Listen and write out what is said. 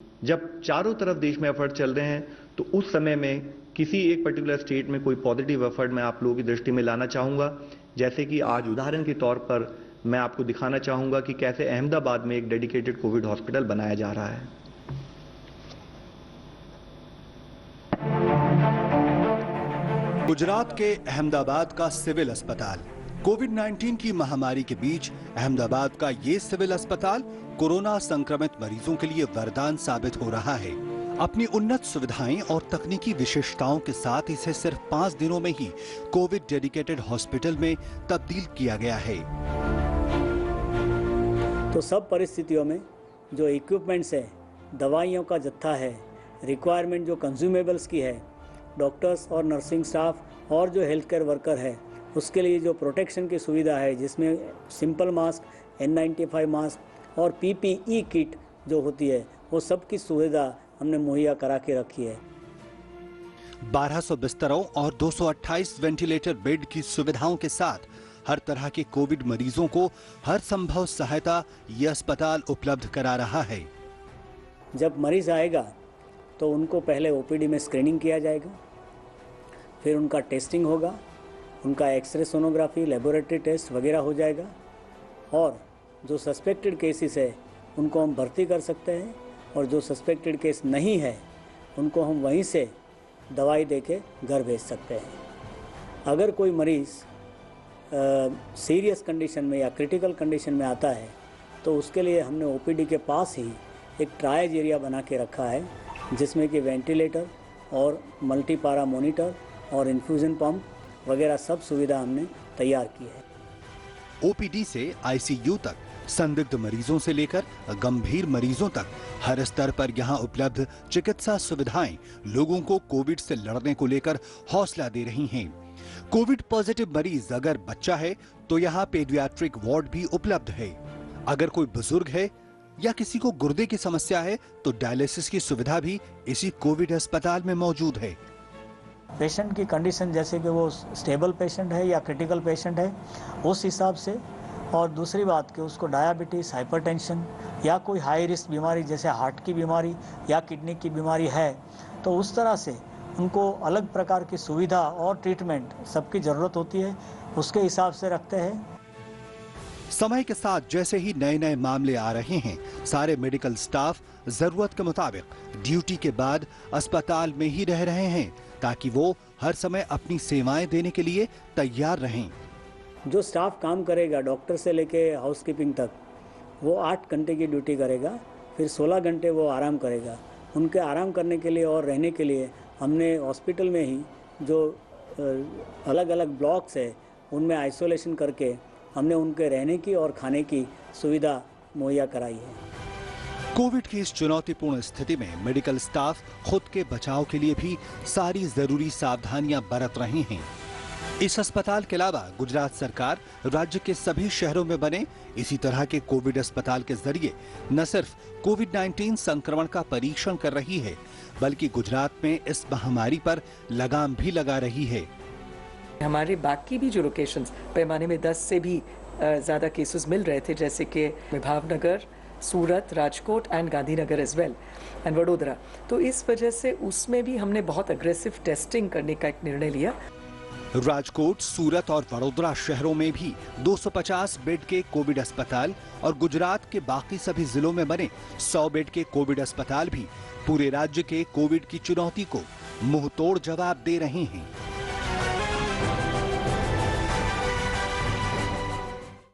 जब चारों तरफ देश में एफर्ट चल रहे हैं तो उस समय में किसी एक पर्टिकुलर स्टेट में कोई पॉजिटिव एफर्ट मैं आप लोगों की दृष्टि में लाना चाहूंगा। जैसे कि आज उदाहरण के तौर पर मैं आपको दिखाना चाहूंगा कि कैसे अहमदाबाद में एक डेडिकेटेड कोविड हॉस्पिटल बनाया जा रहा है। गुजरात के अहमदाबाद का सिविल अस्पताल। कोविड-19 की महामारी के बीच अहमदाबाद का ये सिविल अस्पताल कोरोना संक्रमित मरीजों के लिए वरदान साबित हो रहा है। अपनी उन्नत सुविधाएं और तकनीकी विशेषताओं के साथ इसे सिर्फ 5 दिनों में ही कोविड डेडिकेटेड हॉस्पिटल में तब्दील किया गया है। तो सब परिस्थितियों में जो इक्विपमेंट्स है, दवाइयों का जत्था है, रिक्वायरमेंट जो कंज्यूमेबल्स की है, डॉक्टर्स और नर्सिंग स्टाफ और जो हेल्थ केयर वर्कर है, उसके लिए जो प्रोटेक्शन की सुविधा है, जिसमें सिंपल मास्क, N95 मास्क और PPE किट जो होती है, वो सब की सुविधा हमने मुहैया करा के रखी है। 1200 बिस्तरों और 228 वेंटिलेटर बेड की सुविधाओं के साथ हर तरह के कोविड मरीजों को हर संभव सहायता यह अस्पताल उपलब्ध करा रहा है। जब मरीज आएगा तो उनको पहले ओपीडी में स्क्रीनिंग किया जाएगा, फिर उनका टेस्टिंग होगा, उनका एक्सरे सोनोग्राफी, लेबोरेटरी टेस्ट वगैरह हो जाएगा और जो सस्पेक्टेड केसेस है उनको हम भर्ती कर सकते हैं और जो सस्पेक्टेड केस नहीं है उनको हम वहीं से दवाई देके घर भेज सकते हैं। अगर कोई मरीज़ सीरियस कंडीशन में या क्रिटिकल कंडीशन में आता है तो उसके लिए हमने ओपीडी के पास ही एक ट्रायज एरिया बना के रखा है, जिसमें कि वेंटिलेटर और मल्टीपारा मॉनिटर और इन्फ्यूजन पंप वगैरह सब सुविधा हमने तैयार की है। ओपीडी से आईसीयू तक, संदिग्ध मरीजों से लेकर गंभीर मरीजों तक हर स्तर पर यहां उपलब्ध चिकित्सा सुविधाएं लोगों को कोविड से लड़ने को लेकर हौसला दे रही हैं। कोविड पॉजिटिव मरीज अगर बच्चा है तो यहां पेडियाट्रिक वार्ड भी उपलब्ध है। अगर कोई बुजुर्ग है या किसी को गुर्दे की समस्या है तो डायलिसिस की सुविधा भी इसी कोविड अस्पताल में मौजूद है। पेशेंट की कंडीशन जैसे कि वो स्टेबल पेशेंट है या क्रिटिकल पेशेंट है, उस हिसाब से, और दूसरी बात कि उसको डायबिटीज़, हाइपरटेंशन या कोई हाई रिस्क बीमारी जैसे हार्ट की बीमारी या किडनी की बीमारी है, तो उस तरह से उनको अलग प्रकार की सुविधा और ट्रीटमेंट सबकी ज़रूरत होती है, उसके हिसाब से रखते हैं। समय के साथ जैसे ही नए नए मामले आ रहे हैं, सारे मेडिकल स्टाफ जरूरत के मुताबिक ड्यूटी के बाद अस्पताल में ही रह रहे हैं ताकि वो हर समय अपनी सेवाएं देने के लिए तैयार रहें। जो स्टाफ काम करेगा डॉक्टर से लेके हाउसकीपिंग तक, वो 8 घंटे की ड्यूटी करेगा, फिर 16 घंटे वो आराम करेगा। उनके आराम करने के लिए और रहने के लिए हमने हॉस्पिटल में ही जो अलग अलग ब्लॉक्स है उनमें आइसोलेशन करके हमने उनके रहने की और खाने की सुविधा मुहैया कराई है। कोविड की इस चुनौतीपूर्ण स्थिति में मेडिकल स्टाफ खुद के बचाव के लिए भी सारी जरूरी सावधानियां बरत रहे हैं। इस अस्पताल के अलावा गुजरात सरकार राज्य के सभी शहरों में बने इसी तरह के कोविड अस्पताल के जरिए न सिर्फ कोविड-19 संक्रमण का परीक्षण कर रही है, बल्कि गुजरात में इस महामारी पर लगाम भी लगा रही है। हमारे बाकी भी जो लोकेशंस पैमाने में 10 से भी ज़्यादा केसेस मिल रहे थे, जैसे कि Bhavnagar, Surat, Rajkot and Gandhinagar as well and Vadodara, तो इस वजह से उसमें भी हमने बहुत अग्रेसिव टेस्टिंग करने का एक निर्णय लिया। राजकोट, सूरत और वडोदरा शहरों में भी 250 बेड के कोविड अस्पताल और गुजरात के बाकी सभी जिलों में बने 100 बेड के कोविड अस्पताल भी पूरे राज्य के कोविड की चुनौती को मुंहतोड़ जवाब दे रहे हैं।